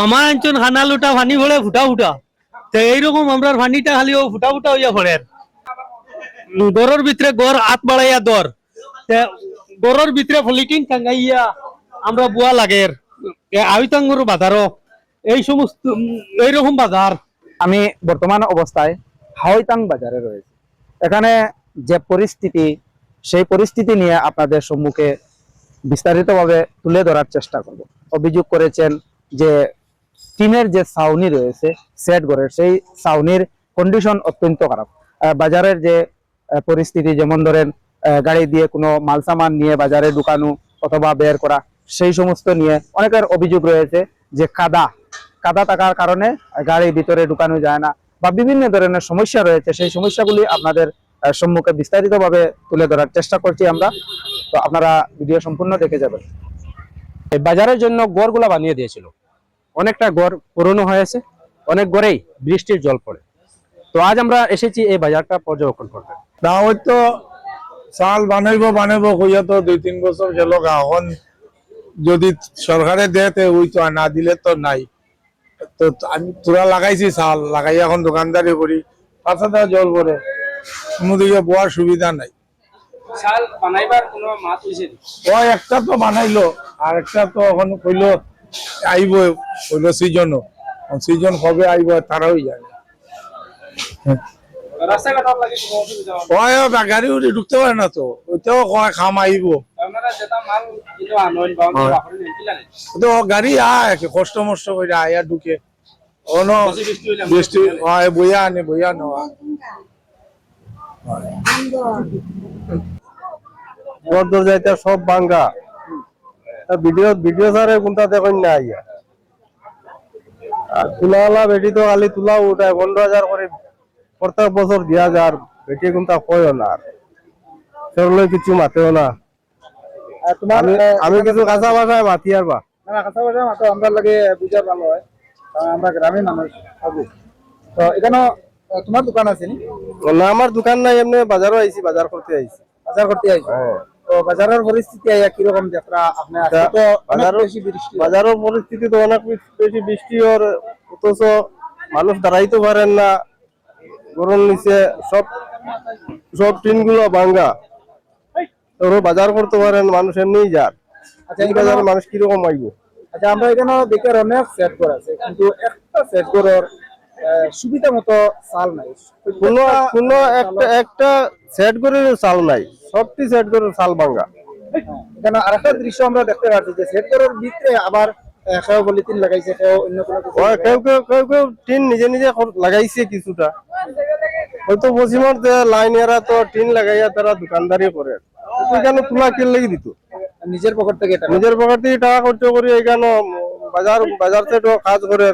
আমার অঞ্চল খানা লুটা পানি ভরে ফুটা ফুটা, তো এইরকম আমরা পানিটা খালি ফুটা ফুটা হইয়া পড়ে। গড়ের ভিতরে গড় হাত বাড়াইয়া দর, গড়ের ভিতরে ফলিটিং টাঙ্গাইয়া আমরা বুয়া লাগে আইতাঙ্গুর বাজারও এই সমস্ত এইরকম বাজার। আমি বর্তমান অবস্থায় হাওয়াইতাং বাজারে রয়েছে। এখানে যে পরিস্থিতি, সেই পরিস্থিতি নিয়ে আপনাদের সম্মুখে বিস্তারিতভাবে তুলে ধরার চেষ্টা করব। অভিযোগ করেছেন যে টিনের যে ছাউনি রয়েছে সেট ঘরের, সেই ছাউনির কন্ডিশন অত্যন্ত খারাপ। বাজারের যে পরিস্থিতি, যেমন ধরেন গাড়ি দিয়ে কোনো মালসামান নিয়ে বাজারে ঢুকানো অথবা বের করা, সেই সমস্ত নিয়ে অনেকের অভিযোগ রয়েছে যে কাদা থাকার কারণে গাড়ি ভিতরে ঢুকানো যায় না, বা বিভিন্ন ধরনের সমস্যা রয়েছে। সেই সমস্যাগুলি আপনাদের সম্মুখে বিস্তারিতভাবে তুলে ধরার চেষ্টা করছি আমরা। তো আপনারা ভিডিও সম্পূর্ণ দেখে যাবেন। বাজারের জন্য গড়গুলা বানিয়ে দিয়েছিল, অনেকটা গড় পুরনো হয়েছে, অনেক গড়েই বৃষ্টির জল পড়ে। তো আজ আমরা এসেছি এই বাজারটা পর্যবেক্ষণ করতে। না হয়তো চাল বানাইবো কইয়া তো 2-3 বছর গেল। এখন যদি সরকারে দেয় ওই তো, না দিলে তো নাই। তো আমি তোরা লাগাইছি চাল লাগাই, এখন দোকানদারি করি, পাঁচটা জল পরে, কোনো দিকে বোয়ার সুবিধা নাই। চাল বানাইবার কোনো মাত হইছে? ও একটা তো বানাইলো, আর একটা তো এখন কইলো আইব, কইলো সিজন কবে আইব তারাই জানে। রাস্তাঘাট লাগে কোনো অসুবিধা? ওই গাড়ি উঠে ঢুকতে পারে না, তো ওইটাও কয় খাম আইব। আপনারা যেটা মাল কিলো আনন বা বাহরে নিকিলা নেই তো গাড়ি আয় কষ্ট মষ্ট করে আয়া ঢুকে, অন বৃষ্টি হয় বইয়া আনে, বইয়া নেওয়া। যাইতে সব ভাঙ্গা ভিডিও সারে কোনটা দেখুন না আইয়া তুলাওয়ালা বেটি তো খালি তুলা উঠায় 15,000 করে প্রত্যেক বছর দিয়া যার বেটি কোনটা কয়ও না, সেগুলো কিছু মাতেও না। আমি কিছু কাঁচা ভাষায় মাতি আর বা কাঁচা ভাষায় মাতো আমরা লাগে বুঝা ভালো হয়, কারণ আমরা গ্রামীণ মানুষ সবই। তো এখানে তোমার দোকান আছে নি? না, আমার দোকান নাই, এমনি বাজারও আইছি, বাজার করতে আইছি। তো বাজারের পরিস্থিতি কিরকম দেখরা আপনি? তো অনেক বেশি বৃষ্টি, বাজারের পরিস্থিতি তো অনেক বেশি বৃষ্টি, ওর অথচ মানুষ দাঁড়াইতে পারেন না। গরম নিচে সব টিন গুলো ভাঙ্গা, ওরা বাজার করতে পারেন, মানুষ এমনি যার। আচ্ছা, এই বাজারে মানুষ কিরকম আইব? আচ্ছা, আমরা এখানে দেখে অনেক সেট করা আছে, কিন্তু একটা সেট করার সুবিধা মতো চাল নাই। কোনো একটা সেট করে চাল নাই, সবটি সেট করে চাল ভাঙ্গা। এখানে আরেকটা দৃশ্য আমরা দেখতে পাচ্ছি যে সেট করার ভিতরে আবার কেউ পলিথিন লাগাইছে, কেউ অন্য কোনো কিছু। কেউ টিন নিজে নিজে লাগাইছে কিছুটা, হয়তো পশ্চিমের লাইন এরা তো টিন লাগাইয়া তারা দোকানদারি করে। এখানে তুলা কিন লেগে দিত নিজের পকেট থেকে টাকা খরচ করে, এখানে বাজার থেকে কাজ করে,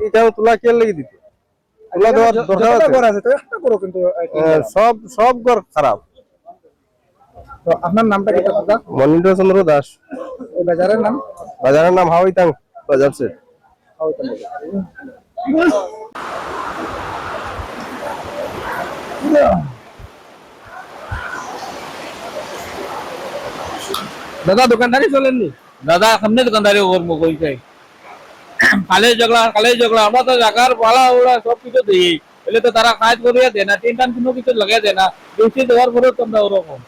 এখানে তুলা কিন লেগে দিত। তুলা দেওয়ার দরকার আছে। তো একটা করো, কিন্তু সব ঘর খারাপ। তো আপনার নামটা কি দাদা? মনীন্দ্র চন্দ্র দাস। এই বাজারের নাম হাওয়াইতাং বাজার সেট। দাদা দোকানদারি চলেননি? দাদা সামনে দোকানদারি করবো কই চাই, কালে ঝগড়া আমরা তো জায়গার পালা ওরা সব কিছু দিই, বলে তো তারা কাজ করিয়া দেয় না, টিন টান কোনো কিছু লাগাই দেয় না, বৃষ্টি দেওয়ার পরেও তোমরা ওরকম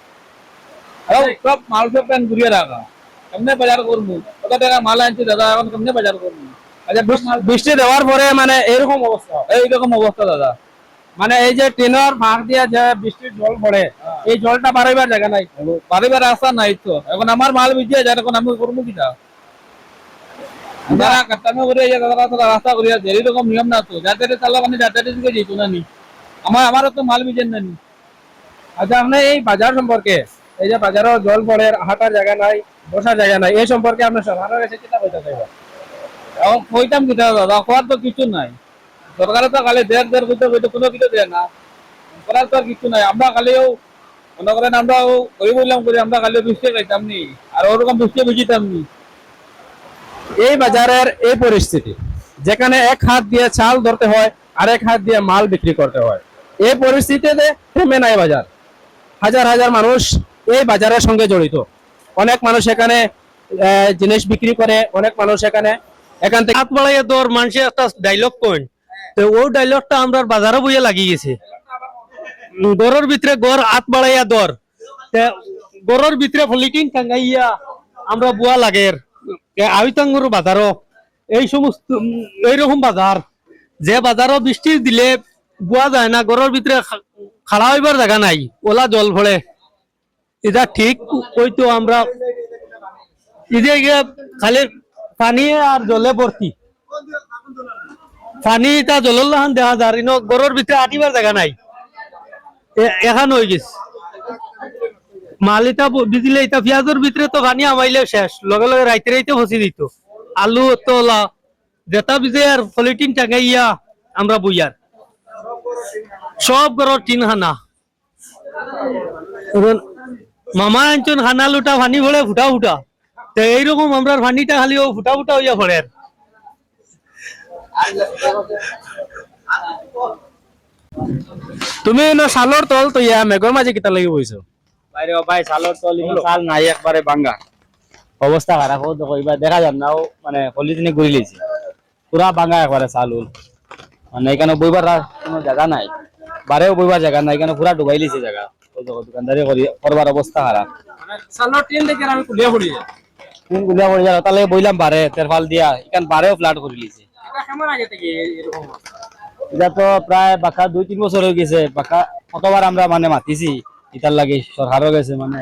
সব মাল সব প্যান ঘুরিয়ে রাখা। কেমনে বাজার করবো? কত টাকা মাল আনছি দাদা, এখন কেমনে বাজার করবো? আচ্ছা, বৃষ্টি দেওয়ার পরে মানে এইরকম অবস্থা দাদা। মানে এই যে টিনের ফাঁক দিয়া যে বৃষ্টির জল পড়ে, এই জলটা বাড়াইবার জায়গা নাই, বাড়াইবার রাস্তা নাই। তো এখন আমার মাল ভিজিয়ে যায়, এখন আমি করবো কিনা? যারা কাটানো করে রাস্তা করিয়া দেয়, এরকম নিয়ম না তো। যাতে চালা মানে যাতে দিকে যেত না নি, আমারও তো মাল ভিজেন না নি। আচ্ছা, আপনি এই বাজার সম্পর্কে, এই যে বাজারও জল পড়ে, হাঁটার জায়গা নাই, বসার জায়গা নাই, এই সম্পর্কে আপনার সরকারের কাছে কিনা কইতে চাইবা? এখন কইতাম কিনা দাদা, খোয়ার তো কিছু নাই। সরকারে তো খালি দেড় কইতে কোনো কিছু দেয় না, করার তো আর কিছু নাই। আমরা খালিও মনে করেন আমরাও ওই বললাম করি, আমরা খালি বৃষ্টি খাইতাম নি, আর ওরকম বৃষ্টি বুঝিতাম নি। এই বাজারের এই পরিস্থিতি, যেখানে এক হাত দিয়ে চাল ধরতে হয় আর এক হাত দিয়ে মাল বিক্রি করতে হয়, এই পরিস্থিতিতে থেমে নাই বাজার। হাজার হাজার মানুষ এই বাজারের সঙ্গে জড়িত। অনেক মানুষ এখানে জিনিস বিক্রি করে, অনেক মানুষ এখানে এখান থেকে হাত বাড়াইয়া দর মানুষে একটা ডায়লগ পয়েন্ট, তো ও ডায়লগটা আমরা বাজারে বইয়া লাগি গেছে। গড়ের ভিতরে গড় হাত বাড়াইয়া দর, গড়ের ভিতরে ফলিকিং টাঙ্গাইয়া আমরা বুয়া লাগে আইতাঙ্গুর বাজারও এই সমস্ত এইরকম বাজার, যে বাজারও বৃষ্টি দিলে বুয়া যায় না, গড়ের ভিতরে খাড়া হইবার জায়গা নাই, ওলা জল ভরে। এটা ঠিক ওই তো আমরা খালি পানি আর জলে ভর্তি, পানিটা জলের লাহান দেখা যায়, গড়ের ভিতরে আটিবার জায়গা নাই, এখন হয়ে গেছে। মালিটা বিজিলে এটা পেঁয়াজের ভিতরে তো পানি আমাইলে শেষ, লগে লগে রাইতে রাইতে ফসি দিত। আলু তোলা যেটা বিজে আর পলিটিন টাঙ্গাইয়া আমরা বইয়ার সব ঘরের টিন খানা। এখন মামা আনছেন খানা লুটা পানি ভরে ফুটা ফুটা, তো এইরকম আমরা পানিটা খালি ফুটা ফুটা হইয়া পড়ে। তুমি শালর তল তো ইয়া মেঘর মাঝে কিতা লাগি বইছো? বাইরে ভাই সালোর তো লিখে সাল নাই, একবারে ভাঙ্গা অবস্থা খারাপ। ও দেখো এবার দেখা যান না, ও মানে পলিথিনে ঘুরি লিয়েছে পুরা ভাঙ্গা একবারে চালুল, মানে এখানে বইবার কোনো জায়গা নাই, বারেও বইবার জায়গা নাই, এখানে পুরা ডুবাই লিছে জায়গা। ও দেখো দোকানদারি করবার অবস্থা খারাপ, শালর ট্রেন দেখে আমি কুলিয়া পড়ি যায়। তিন গুলিয়া পড়ে যাবে, তাহলে বইলাম বারে তেরফাল দিয়া এখান বারেও ফ্ল্যাট করে লিছে। এটা কেমন আগে থেকে এরকম? এটা তো প্রায় বাঁকা 2-3 বছর হয়ে গেছে। বাঁকা কতবার আমরা মানে মাতিছি, ইটার লাগে সরকারও গেছে, মানে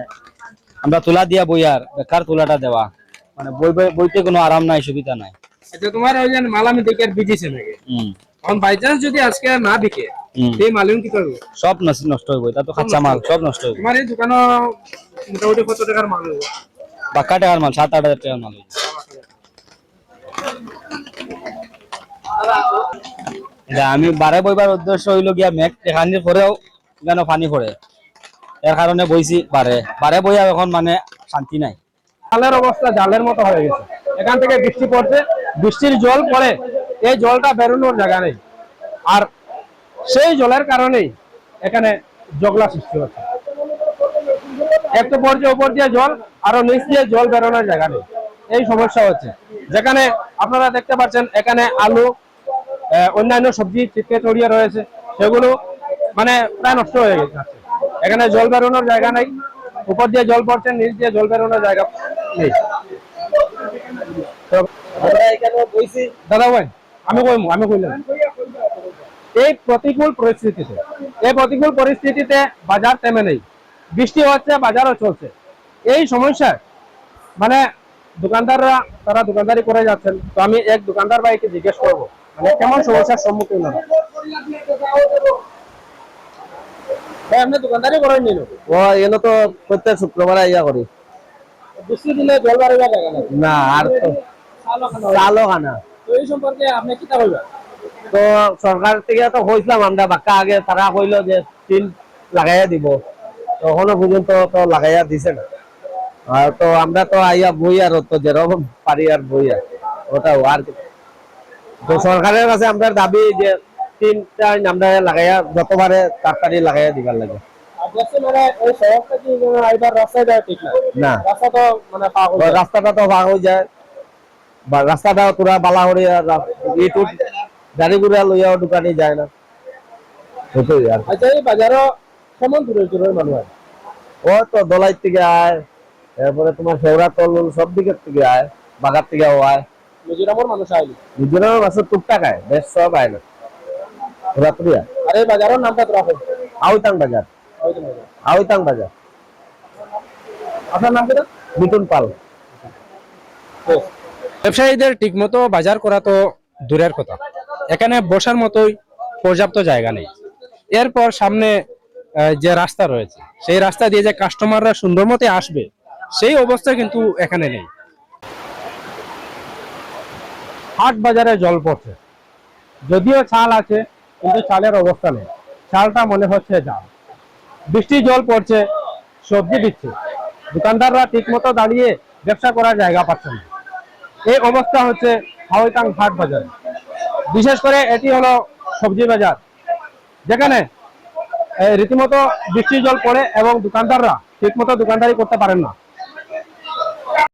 আমরা তুলা দিয়া বইয়ার বেকার তুলাটা দেওয়া, মানে বইতে কোনো আরাম নাই, সুবিধা নাই। আচ্ছা, তোমার ওই যে মাল আমি দেখে আর বিজিছে নাকি? এখন বাই চান্স যদি আজকে আর না বিকে, এই মালুম কি করবে? সব নষ্ট হইব, এটা তো কাঁচা মাল, সব নষ্ট হইব। তোমার এই দোকানে মোটামুটি কত টাকার মাল হইব? বাক্কা টাকার মাল, 7-8 হাজার টাকার মাল হইব। এটা আমি বারে বইবার উদ্দেশ্য হইল গিয়া মেঘ এখানির পরেও কেন পানি পড়ে, এর কারণে বইছি বারে বারে বইয়া, এখন মানে শান্তি নাই। জালের অবস্থা জালের মতো হয়ে গেছে। এখান থেকে বৃষ্টি পড়ছে, বৃষ্টির জল পড়ে, এই জলটা বেরোনোর জায়গা নেই, আর সেই জলের কারণেই এখানে জগলা সৃষ্টি হচ্ছে। একটু পর্যায়ে উপর দিয়ে জল, আরো নিচ দিয়ে জল বেরোনোর জায়গা নেই, এই সমস্যা হচ্ছে। যেখানে আপনারা দেখতে পাচ্ছেন এখানে আলু, অন্যান্য সবজি চিপকে ছড়িয়ে রয়েছে, সেগুলো মানে প্রায় নষ্ট হয়ে গেছে। এখানে জল বেরোনোর জায়গা নাই, উপর দিয়ে জল পড়ছে, নিচ দিয়ে জল বেরোনোর জায়গা নেই। তো দাদা ভাই আমি কইলাম এই প্রতিকূল পরিস্থিতিতে বাজার তেমে নেই, বৃষ্টি হচ্ছে, বাজারও চলছে। এই সমস্যা মানে দোকানদাররা তারা দোকানদারি করে যাচ্ছেন। তো আমি এক দোকানদার ভাইকে জিজ্ঞেস করবো মানে কেমন সমস্যার সম্মুখীন হন। আপনি দোকানদারি করেন নি? ও এগুলো তো প্রত্যেক শুক্রবার ইয়া করি। বৃষ্টি দিলে জল বাড়িবার জায়গা নাই, না আর তো চালও খানা। তো এই সম্পর্কে আপনি কি তা বলবেন? তো সরকার থেকে তো হয়েছিলাম আমরা বাক্কা, আগে তারা কইলো যে টিন লাগাইয়া দিব, তখনো পর্যন্ত তো লাগাইয়া দিছে না। আর তো আমরা তো আইয়া বই আর তো যেরকম পারি আর বই আর ওটাও আর কি। তো সরকারের কাছে আমরা দাবি যে টিনটা আমরা লাগাইয়া যতবারে তাড়াতাড়ি লাগাইয়া দিবার লাগে। না রাস্তাটা তো ভাগ হয়ে যায়, রাস্তাটা পুরা বালা হয়ে গাড়ি ঘুরা লইয়াও দোকানে যায় না। আচ্ছা, এই বাজারও কেমন দূরের মানুষ হয়? ও তো দলাই থেকে আয়, এরপরে তোমার শেওড়া তল সব দিকের থেকে আয়, বাগার থেকেও আয়, মিজোরামের মানুষ আইলি, মিজোরামের মাছের টুকটাক আয়, বেশ সব আয় না ঘোরাতুরি আয়। আর এই বাজারের নামটা তো রাখো আউতাং বাজার। আউতাং বাজার। আপনার নাম কি? মিটুন পাল। ব্যবসায়ীদের ঠিকমতো বাজার করা তো দূরের কথা, এখানে বসার মতোই পর্যাপ্ত জায়গা নেই। এরপর সামনে যে রাস্তা রয়েছে, সেই রাস্তা দিয়ে যে কাস্টমাররা সুন্দর মতে আসবে, সেই অবস্থা কিন্তু এখানে নেই। হাট বাজারে জল পড়ছে, যদিও চাল আছে কিন্তু চালের অবস্থা নেই, চালটা মনে হচ্ছে জাল। বৃষ্টি জল পড়ছে, সবজি দিচ্ছে, দোকানদাররা ঠিক মতো দাঁড়িয়ে ব্যবসা করার জায়গা পাচ্ছে না। এই অবস্থা হচ্ছে হাওয়াইতাং হাট বাজার। বিশেষ করে এটি হলো সবজি বাজার, যেখানে রীতিমতো বৃষ্টি জল পড়ে এবং দোকানদাররা ঠিক মতো দোকানদারি করতে পারেন না।